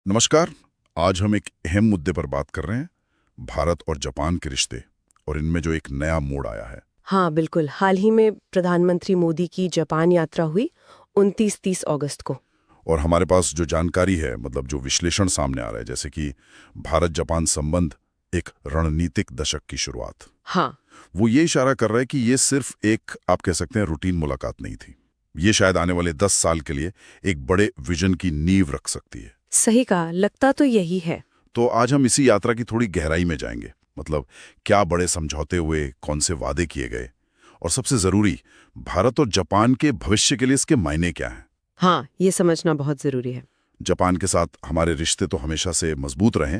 नमस्कार। आज हम एक अहम मुद्दे पर बात कर रहे हैं, भारत और जापान के रिश्ते और इनमें जो एक नया मोड़ आया है। हाँ बिल्कुल। हाल ही में प्रधानमंत्री मोदी की जापान यात्रा हुई 29-30 अगस्त को। और हमारे पास जो जानकारी है, मतलब जो विश्लेषण सामने आ रहा है, जैसे कि भारत जापान संबंध एक रणनीतिक दशक की शुरुआत, हाँ वो ये इशारा कर रहा है कि ये सिर्फ एक, आप कह सकते हैं, रूटीन मुलाकात नहीं थी। ये शायद आने वाले 10 साल के लिए एक बड़े विजन की नींव रख सकती है। सही कहा, लगता तो यही है। तो आज हम इसी यात्रा की थोड़ी गहराई में जाएंगे। मतलब क्या बड़े समझौते हुए, कौन से वादे किए गए, और सबसे जरूरी, भारत और जापान के भविष्य के लिए इसके मायने क्या हैं। हाँ, ये समझना बहुत जरूरी है। जापान के साथ हमारे रिश्ते तो हमेशा से मजबूत रहे,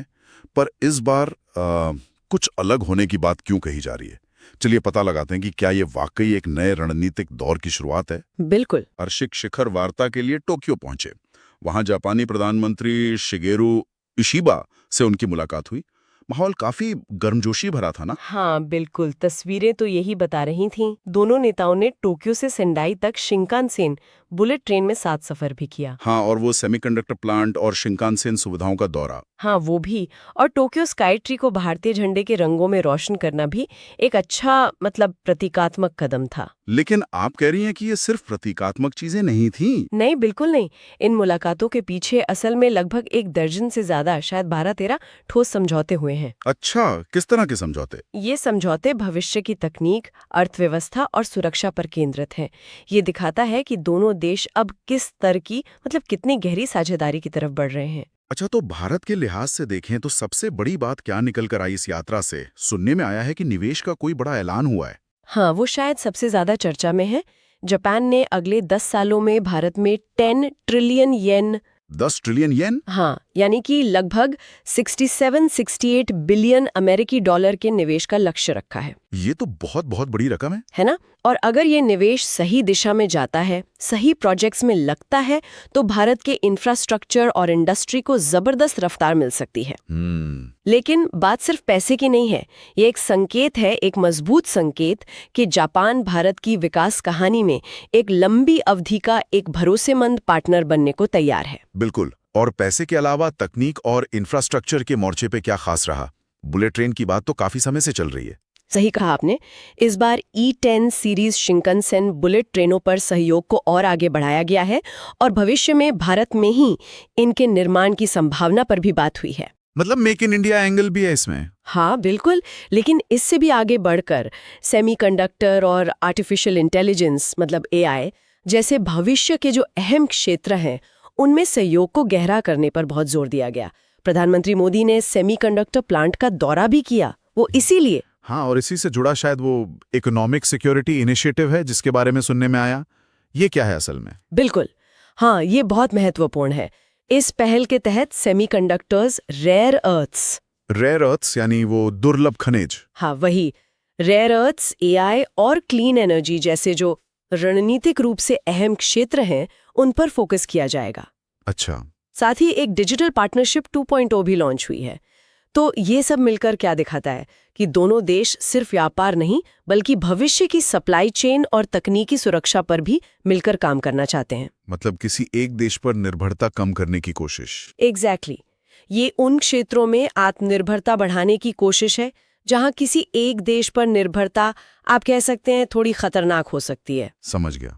पर इस बार कुछ अलग होने की बात क्यों कही जा रही है। चलिए पता लगाते हैं कि क्या ये वाकई एक नए रणनीतिक दौर की शुरुआत है। बिल्कुल। वार्षिक शिखर वार्ता के लिए टोक्यो पहुंचे। वहां जापानी प्रधानमंत्री शिगेरू इशिबा से उनकी मुलाकात हुई। माहौल काफी गर्मजोशी भरा था ना। हाँ बिल्कुल, तस्वीरें तो यही बता रही थीं। दोनों नेताओं ने टोक्यो से सेंडाई तक शिंकानसेन बुलेट ट्रेन में साथ सफर भी किया। हाँ, और वो सेमीकंडक्टर प्लांट और शिंकानसेन सुविधाओं का दौरा। हाँ वो भी। और टोक्यो स्काई ट्री को भारतीय झंडे के रंगों में रोशन करना भी एक अच्छा प्रतीकात्मक कदम था। लेकिन आप कह रही हैं कि ये सिर्फ प्रतीकात्मक चीजें नहीं थीं। नहीं, बिल्कुल नहीं। इन मुलाकातों के पीछे असल में लगभग 1 दर्जन से ज्यादा, शायद 12-13 ठोस समझौते हुए हैं। अच्छा, किस तरह के समझौते। ये समझौते भविष्य की तकनीक, अर्थव्यवस्था और सुरक्षा पर केंद्रित हैं। ये दिखाता है कि दोनों देश अब किस स्तर की, कितनी गहरी साझेदारी की तरफ बढ़ रहे हैं। अच्छा, तो भारत के लिहाज से देखें तो सबसे बड़ी बात क्या निकल कर आई इस यात्रा से। सुनने में आया है कि निवेश का कोई बड़ा ऐलान हुआ है। हाँ, वो शायद सबसे ज्यादा चर्चा में है। जापान ने अगले 10 सालों में भारत में 10 ट्रिलियन येन, 10 ट्रिलियन येन। हाँ यानी कि लगभग 67-68 बिलियन अमेरिकी डॉलर के निवेश का लक्ष्य रखा है। ये तो बहुत बहुत बड़ी रकम है ना? और अगर ये निवेश सही दिशा में जाता है, सही प्रोजेक्ट्स में लगता है, तो भारत के इंफ्रास्ट्रक्चर और इंडस्ट्री को जबरदस्त रफ्तार मिल सकती है। लेकिन बात सिर्फ पैसे की नहीं है। ये एक संकेत है, एक मजबूत संकेत कि जापान भारत की विकास कहानी में एक लंबी अवधि का एक भरोसेमंद पार्टनर बनने को तैयार है। बिल्कुल। और पैसे के अलावा तकनीक और इंफ्रास्ट्रक्चर के मोर्चे पे क्या खास रहा। बुलेट ट्रेन की बात तो काफी समय से चल रही है। सही कहा आपने। इस बार E10 सीरीज शिंकनसेन बुलेट ट्रेनों पर सहयोग को और आगे बढ़ाया गया है और भविष्य में भारत में ही इनके निर्माण की संभावना पर भी बात हुई है। मतलब मेक इन इंडिया एंगल भी है इसमें। हाँ बिल्कुल, लेकिन इससे भी आगे बढ़कर सेमीकंडक्टर और आर्टिफिशियल इंटेलिजेंस AI जैसे भविष्य के जो अहम क्षेत्र हैं, उनमें सहयोग को गहरा करने पर बहुत जोर दिया गया। प्रधानमंत्री मोदी ने सेमीकंडक्टर प्लांट का दौरा भी किया, वो इसीलिए। हाँ, और इसी से जुड़ा शायद वो इकोनॉमिक सिक्योरिटी इनिशिएटिव है जिसके बारे में सुनने में आया। ये क्या है असल में। बिल्कुल, हाँ ये बहुत महत्वपूर्ण है। इस पहल के तहत सेमीकंडक्टर्स रेयर अर्थ्स यानी वो दुर्लभ खनिज। हाँ वही, रेयर अर्थ्स, AI और क्लीन एनर्जी जैसे जो रणनीतिक रूप से अहम क्षेत्र हैं, उन पर फोकस किया जाएगा। अच्छा। साथ ही एक डिजिटल पार्टनरशिप 2.0 भी लॉन्च हुई है। तो ये सब मिलकर क्या दिखाता है कि दोनों देश सिर्फ व्यापार नहीं, बल्कि भविष्य की सप्लाई चेन और तकनीकी सुरक्षा पर भी मिलकर काम करना चाहते हैं। मतलब किसी एक देश पर निर्भरता कम करने की कोशिश। एग्जैक्टली। ये उन क्षेत्रों में आत्मनिर्भरता बढ़ाने की कोशिश है जहां किसी एक देश पर निर्भरता, आप कह सकते हैं, थोड़ी खतरनाक हो सकती है। समझ गया।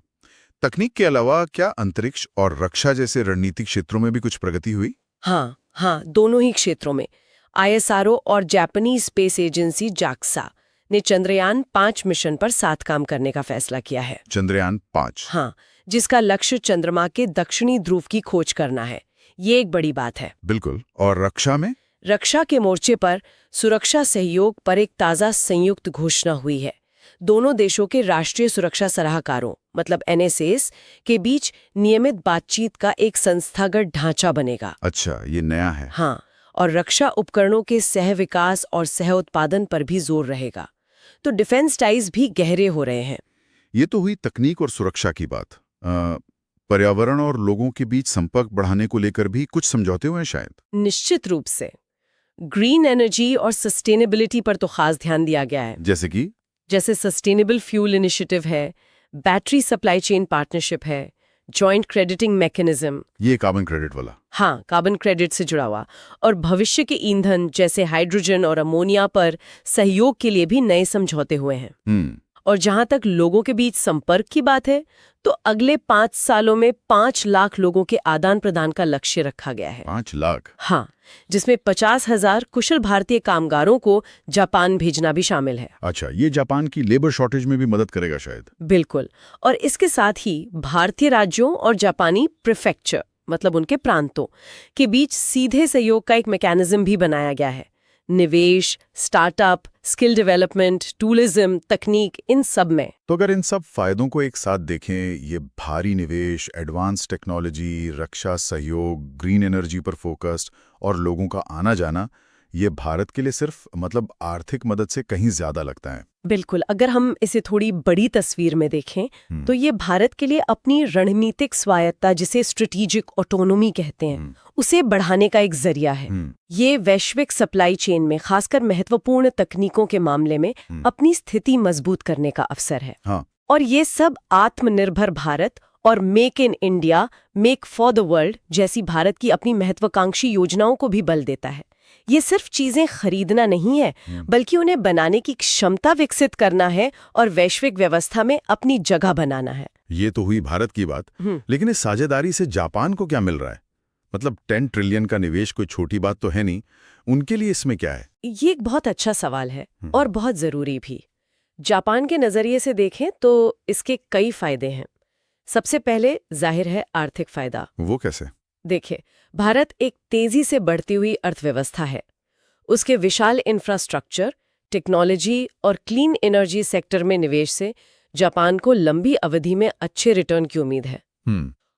तकनीक के अलावा क्या अंतरिक्ष और रक्षा जैसे रणनीतिक क्षेत्रों में भी कुछ प्रगति हुई। हाँ, दोनों ही क्षेत्रों में। ISRO और जापानीज स्पेस एजेंसी JAXA ने चंद्रयान 5 मिशन पर साथ काम करने का फैसला किया है। चंद्रयान 5। हाँ, जिसका लक्ष्य चंद्रमा के दक्षिणी ध्रुव की खोज करना है। ये एक बड़ी बात है। बिल्कुल। और रक्षा में, रक्षा के मोर्चे पर सुरक्षा सहयोग पर एक ताज़ा संयुक्त घोषणा हुई है। दोनों देशों के राष्ट्रीय सुरक्षा सलाहकारों NSAs के बीच नियमित बातचीत का एक संस्थागत ढांचा बनेगा। अच्छा, ये नया है। हाँ, और रक्षा उपकरणों के सह विकास और सह उत्पादन पर भी जोर रहेगा। तो डिफेंस टाइज भी गहरे हो रहे हैं। ये तो हुई तकनीक और सुरक्षा की बात। पर्यावरण और लोगों के बीच संपर्क बढ़ाने को लेकर भी कुछ समझौते हुए हैं शायद। निश्चित रूप से। ग्रीन एनर्जी और सस्टेनेबिलिटी पर तो खास ध्यान दिया गया है। जैसे सस्टेनेबल फ्यूल इनिशिएटिव है, बैटरी सप्लाई चेन पार्टनरशिप है, जॉइंट क्रेडिटिंग मैकेनिज्म, ये कार्बन क्रेडिट वाला। हाँ, कार्बन क्रेडिट से जुड़ा हुआ, और भविष्य के ईंधन जैसे हाइड्रोजन और अमोनिया पर सहयोग के लिए भी नए समझौते हुए हैं। और जहां तक लोगों के बीच संपर्क की बात है, तो अगले 5 सालों में 5 लाख लोगों के आदान प्रदान का लक्ष्य रखा गया है। 5 लाख? हाँ, जिसमें 50,000 कुशल भारतीय कामगारों को जापान भेजना भी शामिल है। अच्छा, ये जापान की लेबर शॉर्टेज में भी मदद करेगा शायद। बिल्कुल, और इसके साथ ही भारतीय राज्यों और जापानी प्रीफेक्चर, मतलब उनके प्रांतों के बीच सीधे सहयोग का एक मैकेनिज्म भी बनाया गया है। निवेश, स्टार्टअप, स्किल डेवलपमेंट, टूरिज्म, तकनीक, इन सब में। तो अगर इन सब फायदों को एक साथ देखें, ये भारी निवेश, एडवांस टेक्नोलॉजी, रक्षा सहयोग, ग्रीन एनर्जी पर फोकस्ड और लोगों का आना जाना, ये भारत के लिए सिर्फ मतलब आर्थिक मदद से कहीं ज्यादा लगता है। बिल्कुल, अगर हम इसे थोड़ी बड़ी तस्वीर में देखें तो ये भारत के लिए अपनी रणनीतिक स्वायत्ता, जिसे स्ट्रेटेजिक ऑटोनोमी कहते हैं, उसे बढ़ाने का एक जरिया है। ये वैश्विक सप्लाई चेन में खासकर महत्वपूर्ण तकनीकों के मामले में अपनी स्थिति मजबूत करने का अवसर है। हाँ। और ये सब आत्मनिर्भर भारत और make in India, make for the world जैसी भारत की अपनी महत्वाकांक्षी योजनाओं को भी बल देता है। ये सिर्फ चीजें खरीदना नहीं है, बल्कि उन्हें बनाने की क्षमता विकसित करना है और वैश्विक व्यवस्था में अपनी जगह बनाना है। ये तो हुई भारत की बात, लेकिन इस साझेदारी से जापान को क्या मिल रहा है? मतलब 10 ट्रिलियन का निवेश कोई छोटी बात तो है नहीं, उनके लिए इसमें क्या है? ये एक बहुत अच्छा सवाल है और बहुत जरूरी भी। जापान के नजरिए से देखें तो इसके कई फायदे हैं। सबसे पहले जाहिर है आर्थिक फायदा। वो कैसे? देखिए, भारत एक तेजी से बढ़ती हुई अर्थव्यवस्था है। उसके विशाल इंफ्रास्ट्रक्चर, टेक्नोलॉजी और क्लीन एनर्जी सेक्टर में निवेश से जापान को लंबी अवधि में अच्छे रिटर्न की उम्मीद है।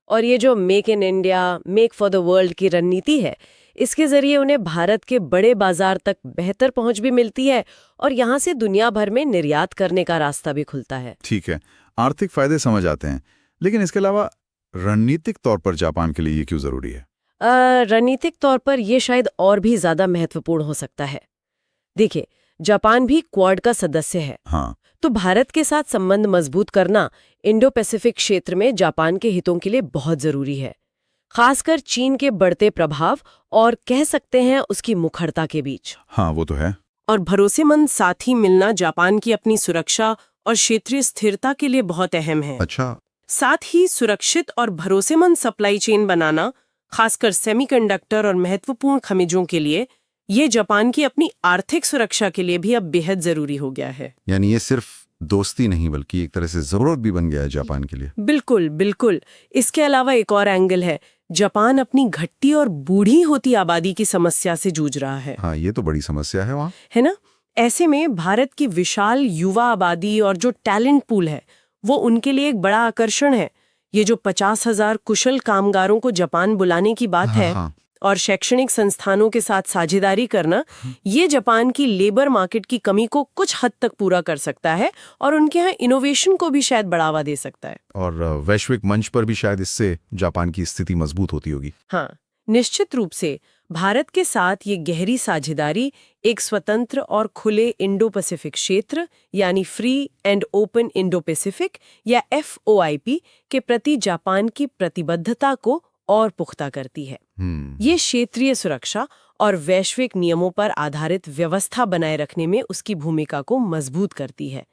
और ये जो make in India, make for the world की रणनीति है, इसके जरिए उन्हें भारत के बड़े बाजार तक बेहतर पहुंच भी मिलती है और यहाँ से दुनिया भर में निर्यात करने का रास्ता भी खुलता है। ठीक है, आर्थिक फायदे समझ आते हैं, लेकिन इसके अलावा रणनीतिक तौर पर जापान के लिए ये क्यों जरूरी है? रणनीतिक तौर पर यह शायद और भी ज्यादा महत्वपूर्ण हो सकता है। देखिए, जापान भी क्वाड का सदस्य है। हाँ। तो भारत के साथ संबंध मजबूत करना इंडो पैसिफिक क्षेत्र में जापान के हितों के लिए बहुत जरूरी है, खासकर चीन के बढ़ते प्रभाव और कह सकते हैं उसकी मुखरता के बीच। हाँ, वो तो है। और भरोसेमंद साथी मिलना जापान की अपनी सुरक्षा और क्षेत्रीय स्थिरता के लिए बहुत अहम है। अच्छा। साथ ही सुरक्षित और भरोसेमंद सप्लाई चेन बनाना, खासकर सेमीकंडक्टर और महत्वपूर्ण खनिजों के लिए, ये जापान की अपनी आर्थिक सुरक्षा के लिए भी अब बेहद जरूरी हो गया है। यानी ये सिर्फ दोस्ती नहीं बल्कि एक तरह से जरूरत भी बन गया है जापान के लिए। बिल्कुल बिल्कुल। इसके अलावा एक और एंगल है, जापान अपनी घटती और बूढ़ी होती आबादी की समस्या से जूझ रहा है। हाँ, ये तो बड़ी समस्या है वहाँ, है ना? ऐसे में भारत की विशाल युवा आबादी और जो टैलेंट पूल है, वो उनके लिए एक बड़ा आकर्षण है। ये जो 50,000 कुशल कामगारों को जापान बुलाने की बात है, हाँ। और शैक्षणिक संस्थानों के साथ साझेदारी करना, ये जापान की लेबर मार्केट की कमी को कुछ हद तक पूरा कर सकता है और उनके यहाँ इनोवेशन को भी शायद बढ़ावा दे सकता है। और वैश्विक मंच पर भी शायद इससे जापान की स्थिति मजबूत होती होगी। हाँ, निश्चित रूप से भारत के साथ ये गहरी साझेदारी एक स्वतंत्र और खुले इंडो पैसिफिक क्षेत्र यानी free and open Indo Pacific या FOIP के प्रति जापान की प्रतिबद्धता को और पुख्ता करती है। ये क्षेत्रीय सुरक्षा और वैश्विक नियमों पर आधारित व्यवस्था बनाए रखने में उसकी भूमिका को मजबूत करती है।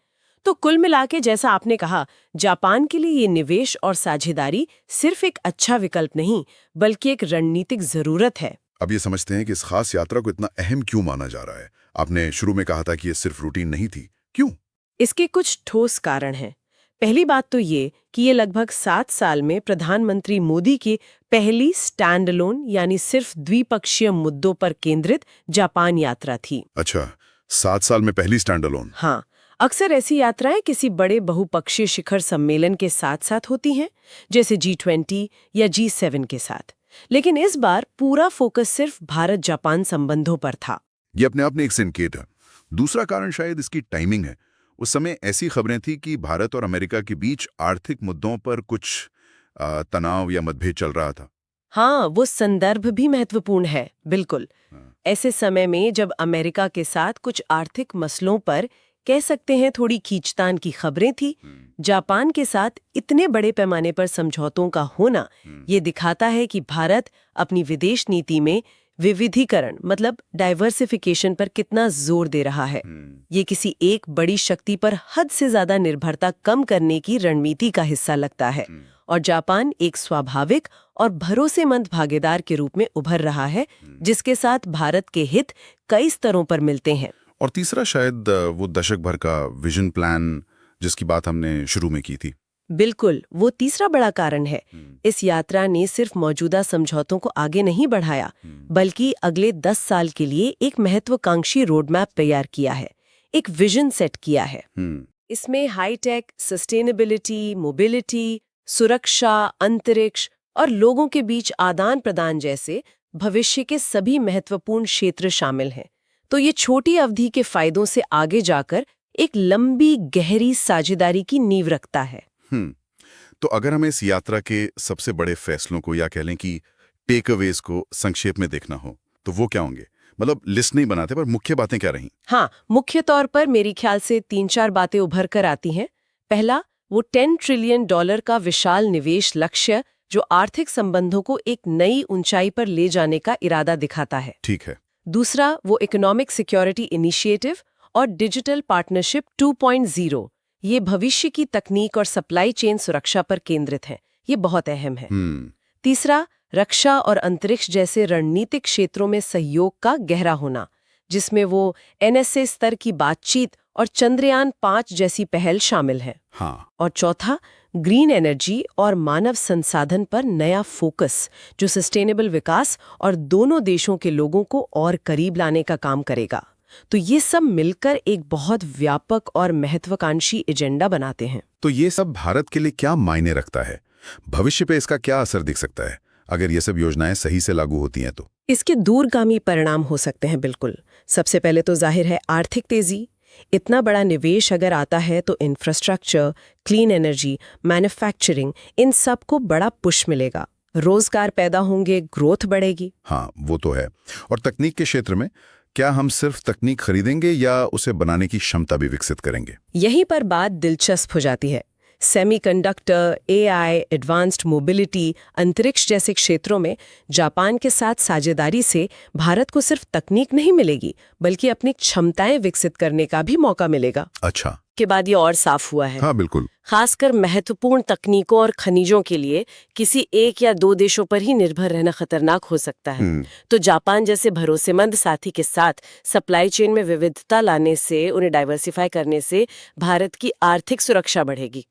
तो कुल मिलाके जैसा आपने कहा, जापान के लिए ये निवेश और साझेदारी सिर्फ एक अच्छा विकल्प नहीं, बल्कि एक रणनीतिक जरूरत है। अब ये समझते हैं कि इस खास यात्रा को इतना अहम क्यों माना जा रहा है। आपने शुरू में कहा था कि ये सिर्फ रूटीन नहीं थी, क्यों? इसके कुछ ठोस कारण हैं। पहली बात तो ये कि ये लगभग 7 साल में प्रधानमंत्री मोदी की पहली स्टैंड अलोन यानी सिर्फ द्विपक्षीय मुद्दों पर केंद्रित जापान यात्रा थी। अच्छा, 7 साल में पहली स्टैंड अलोन। हाँ, अक्सर ऐसी यात्राएं किसी बड़े बहुपक्षीय शिखर सम्मेलन के साथ साथ होती हैं, जैसे G20 या G7 के साथ। लेकिन इस बार पूरा फोकस सिर्फ भारत जापान संबंधों पर था। ये अपने आप में एक संकेत है। दूसरा कारण शायद इसकी टाइमिंग है। उस समय ऐसी खबरें थी कि भारत और अमेरिका के बीच आर्थिक मुद्दों पर कुछ तनाव या मतभेद चल रहा था। हाँ, वो संदर्भ भी महत्वपूर्ण है। बिल्कुल। ऐसे समय में जब अमेरिका के साथ कुछ आर्थिक मसलों पर कह सकते हैं थोड़ी खींचतान की खबरें थी। जापान के साथ इतने बड़े पैमाने पर समझौतों का होना ये दिखाता है कि भारत अपनी विदेश नीति में विविधीकरण मतलब डाइवर्सिफिकेशन पर कितना जोर दे रहा है। ये किसी एक बड़ी शक्ति पर हद से ज्यादा निर्भरता कम करने की रणनीति का हिस्सा लगता है और जापान एक स्वाभाविक और भरोसेमंद भागीदार के रूप में उभर रहा है जिसके साथ भारत के हित कई स्तरों पर मिलते हैं। और तीसरा शायद वो दशक भर का विजन प्लान जिसकी बात हमने शुरू में की थी। बिल्कुल, वो तीसरा बड़ा कारण है। इस यात्रा ने सिर्फ मौजूदा समझौतों को आगे नहीं बढ़ाया बल्कि अगले 10 साल के लिए एक महत्वाकांक्षी रोड मैप तैयार किया है, एक विजन सेट किया है। इसमें हाईटेक, सस्टेनेबिलिटी, मोबिलिटी, सुरक्षा, अंतरिक्ष और लोगों के बीच आदान प्रदान जैसे भविष्य के सभी महत्वपूर्ण क्षेत्र शामिल हैं। तो ये छोटी अवधि के फायदों से आगे जाकर एक लंबी गहरी साझेदारी की नींव रखता है। तो अगर हमें इस यात्रा के सबसे बड़े फैसलों को या कह लें कि टेक अवेज को संक्षेप में देखना हो तो वो क्या होंगे? मतलब लिस्ट नहीं बनाते पर मुख्य बातें क्या रहीं? हाँ, मुख्य तौर पर मेरी ख्याल से 3-4 बातें उभर कर आती हैं। पहला, वो $10 ट्रिलियन का विशाल निवेश लक्ष्य जो आर्थिक संबंधों को एक नई ऊंचाई पर ले जाने का इरादा दिखाता है। ठीक है। दूसरा, वो इकोनॉमिक सिक्योरिटी इनिशिएटिव और डिजिटल पार्टनरशिप 2.0 ये भविष्य की तकनीक और सप्लाई चेन सुरक्षा पर केंद्रित है। ये बहुत अहम है। तीसरा, रक्षा और अंतरिक्ष जैसे रणनीतिक क्षेत्रों में सहयोग का गहरा होना, जिसमें वो NSA स्तर की बातचीत और चंद्रयान 5 जैसी पहल शामिल है। हाँ। और चौथा, ग्रीन एनर्जी और मानव संसाधन पर नया फोकस जो सस्टेनेबल विकास और दोनों देशों के लोगों को और करीब लाने का काम करेगा। तो ये सब मिलकर एक बहुत व्यापक और महत्वाकांक्षी एजेंडा बनाते हैं। तो ये सब भारत के लिए क्या मायने रखता है? भविष्य पे इसका क्या असर दिख सकता है अगर ये सब योजनाएं सही से लागू होती हैं तो? इसके दूरगामी परिणाम हो सकते हैं। बिल्कुल, सबसे पहले तो जाहिर है आर्थिक तेजी। इतना बड़ा निवेश अगर आता है तो इंफ्रास्ट्रक्चर, क्लीन एनर्जी, मैन्युफैक्चरिंग, इन सब को बड़ा पुश मिलेगा। रोजगार पैदा होंगे, ग्रोथ बढ़ेगी। हाँ, वो तो है। और तकनीक के क्षेत्र में क्या हम सिर्फ तकनीक खरीदेंगे या उसे बनाने की क्षमता भी विकसित करेंगे? यहीं पर बात दिलचस्प हो जाती है। सेमीकंडक्टर, AI, एडवांस्ड मोबिलिटी, अंतरिक्ष जैसे क्षेत्रों में जापान के साथ साझेदारी से भारत को सिर्फ तकनीक नहीं मिलेगी बल्कि अपनी क्षमताएं विकसित करने का भी मौका मिलेगा। अच्छा। के बाद ये और साफ हुआ है। हाँ, बिल्कुल। खासकर महत्वपूर्ण तकनीकों और खनिजों के लिए किसी एक या दो देशों पर ही निर्भर रहना खतरनाक हो सकता है। तो जापान जैसे भरोसेमंद साथी के साथ सप्लाई चेन में विविधता लाने से, उन्हें डाइवर्सिफाई करने से भारत की आर्थिक सुरक्षा बढ़ेगी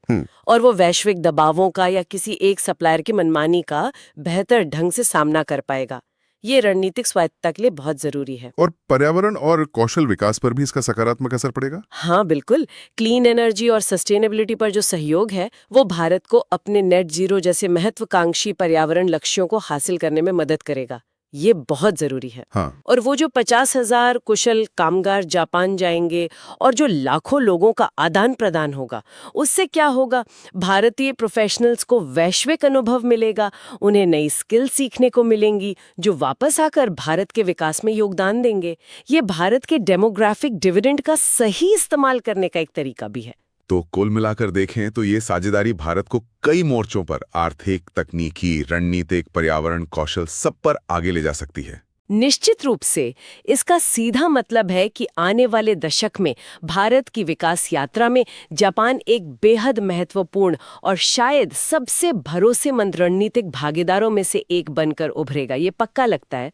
और वो वैश्विक दबावों का या किसी एक सप्लायर की मनमानी का बेहतर ढंग से सामना कर पाएगा। ये रणनीतिक स्वायत्तता के लिए बहुत जरूरी है। और पर्यावरण और कौशल विकास पर भी इसका सकारात्मक असर पड़ेगा? हाँ, बिल्कुल। क्लीन एनर्जी और सस्टेनेबिलिटी पर जो सहयोग है वो भारत को अपने नेट जीरो जैसे महत्वाकांक्षी पर्यावरण लक्ष्यों को हासिल करने में मदद करेगा। ये बहुत जरूरी है। हाँ। और वो जो 50,000 कुशल कामगार जापान जाएंगे और जो लाखों लोगों का आदान प्रदान होगा, उससे क्या होगा? भारतीय प्रोफेशनल्स को वैश्विक अनुभव मिलेगा, उन्हें नई स्किल सीखने को मिलेंगी जो वापस आकर भारत के विकास में योगदान देंगे। ये भारत के डेमोग्राफिक डिविडेंड का सही इस्तेमाल करने का एक तरीका भी है। तो कुल मिलाकर देखें तो ये साझेदारी भारत को कई मोर्चों पर आर्थिक, तकनीकी, रणनीतिक, पर्यावरण, कौशल सब पर आगे ले जा सकती है। निश्चित रूप से इसका सीधा मतलब है कि आने वाले दशक में भारत की विकास यात्रा में जापान एक बेहद महत्वपूर्ण और शायद सबसे भरोसेमंद रणनीतिक भागीदारों में से एक बनकर उभरेगा। ये पक्का लगता है।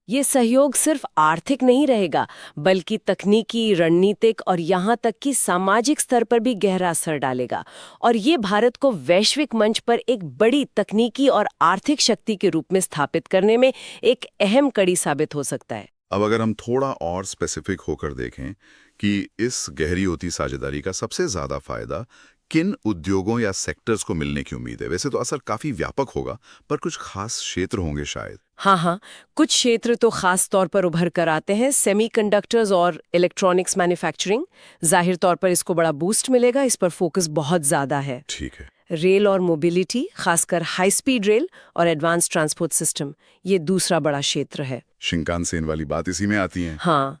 ये सहयोग सिर्फ आर्थिक नहीं रहेगा बल्कि तकनीकी, रणनीतिक और यहाँ तक कि सामाजिक स्तर पर भी गहरा असर डालेगा और ये भारत को वैश्विक मंच पर एक बड़ी तकनीकी और आर्थिक शक्ति के रूप में स्थापित करने में एक अहम कड़ी साबित हो सकता है। अब अगर हम थोड़ा और स्पेसिफिक होकर देखें कि इस गहरी होती साझेदारी का सबसे ज्यादा फायदा किन उद्योगों या सेक्टर्स को मिलने की उम्मीद है? वैसे तो असर काफी व्यापक होगा पर कुछ खास क्षेत्र होंगे शायद। हाँ, कुछ क्षेत्र तो खास तौर पर उभर कर आते हैं। सेमीकंडक्टर्स और इलेक्ट्रॉनिक्स मैन्युफैक्चरिंग, जाहिर तौर पर इसको बड़ा बूस्ट मिलेगा, इस पर फोकस बहुत ज्यादा है। ठीक है। रेल और मोबिलिटी, खासकर हाई स्पीड रेल और एडवांस ट्रांसपोर्ट सिस्टम, ये दूसरा बड़ा क्षेत्र है। शिंकानसेन वाली बात इसी में आती है। हाँ,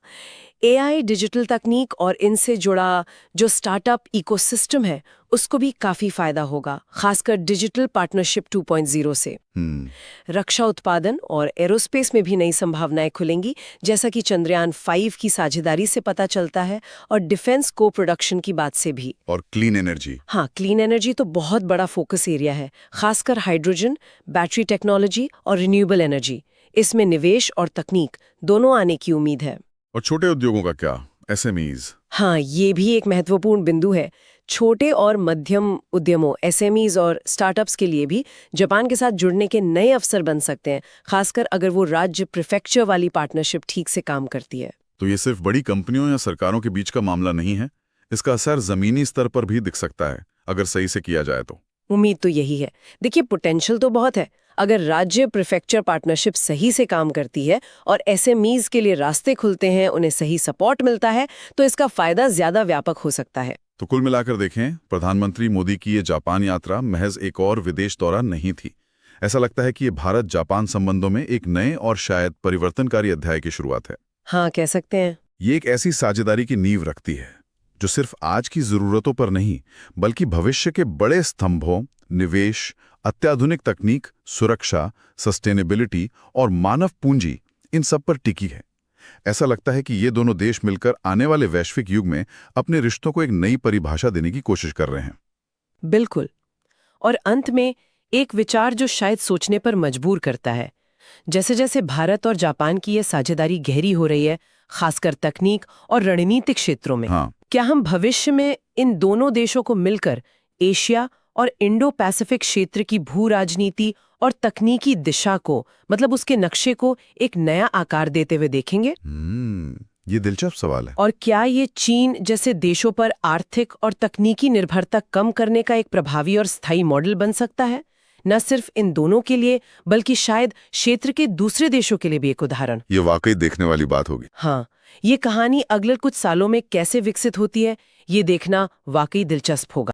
एआई, डिजिटल तकनीक और इनसे जुड़ा जो स्टार्टअप इकोसिस्टम है उसको भी काफी फायदा होगा, खासकर डिजिटल पार्टनरशिप 2.0 से। रक्षा उत्पादन और एरोस्पेस में भी नई संभावनाएं खुलेंगी, जैसा कि चंद्रयान 5 की साझेदारी से पता चलता है, और डिफेंस को प्रोडक्शन की बात से भी। और क्लीन एनर्जी। हाँ, क्लीन एनर्जी तो बहुत बड़ा फोकस एरिया है, खासकर हाइड्रोजन, बैटरी टेक्नोलॉजी और रिन्यूएबल एनर्जी। इसमें निवेश और तकनीक दोनों आने की उम्मीद है। और छोटे उद्योगों का क्या, एसएमईज? हाँ, ये भी एक महत्वपूर्ण बिंदु है। छोटे और मध्यम उद्यमों, एसएमईज और स्टार्टअप्स के लिए भी जापान के साथ जुड़ने के नए अवसर बन सकते हैं, खासकर अगर वो राज्य प्रीफेक्चर वाली पार्टनरशिप ठीक से काम करती है। तो ये सिर्फ बड़ी कंपनियों या सरकारों के बीच का मामला नहीं है, इसका असर जमीनी स्तर पर भी दिख सकता है, अगर सही से किया जाए तो। उम्मीद तो यही है। देखिए, पोटेंशियल तो बहुत है। अगर राज्य प्रीफेक्चर पार्टनरशिप सही से काम करती है और एसएमईज के लिए रास्ते खुलते हैं, उन्हें सही सपोर्ट मिलता है, तो इसका फायदा ज्यादा व्यापक हो सकता है। तो कुल मिलाकर देखें, प्रधानमंत्री मोदी की ये जापान यात्रा महज एक और विदेश दौरा नहीं थी। ऐसा लगता है कि ये भारत जापान संबंधों में एक नए और शायद परिवर्तनकारी अध्याय की शुरुआत है। हाँ, कह सकते हैं। ये एक ऐसी साझेदारी की नींव रखती है जो सिर्फ आज की जरूरतों पर नहीं, बल्कि भविष्य के बड़े स्तंभों, निवेश, अत्याधुनिक तकनीक, सुरक्षा, सस्टेनेबिलिटी और मानव पूंजी, इन सब पर टिकी है। ऐसा लगता है कि ये दोनों देश मिलकर आने वाले वैश्विक युग में अपने रिश्तों को एक नई परिभाषा देने की कोशिश कर रहे हैं। बिल्कुल। और अंत में एक विचार जो शायद सोचने पर मजबूर करता है। जैसे जैसे भारत और जापान की ये साझेदारी गहरी हो रही है, खासकर तकनीक और रणनीतिक क्षेत्रों में, हाँ। क्या हम भविष्य में इन दोनों देशों को मिलकर एशिया और इंडो पैसिफिक क्षेत्र की भू राजनीति और तकनीकी दिशा को, मतलब उसके नक्शे को, एक नया आकार देते हुए देखेंगे? ये दिलचस्प सवाल है। और क्या ये चीन जैसे देशों पर आर्थिक और तकनीकी निर्भरता कम करने का एक प्रभावी और स्थायी मॉडल बन सकता है? न सिर्फ इन दोनों के लिए, बल्कि शायद क्षेत्र के दूसरे देशों के लिए भी एक उदाहरण। ये वाकई देखने वाली बात होगी। हाँ, ये कहानी अगले कुछ सालों में कैसे विकसित होती है, ये देखना वाकई दिलचस्प होगा।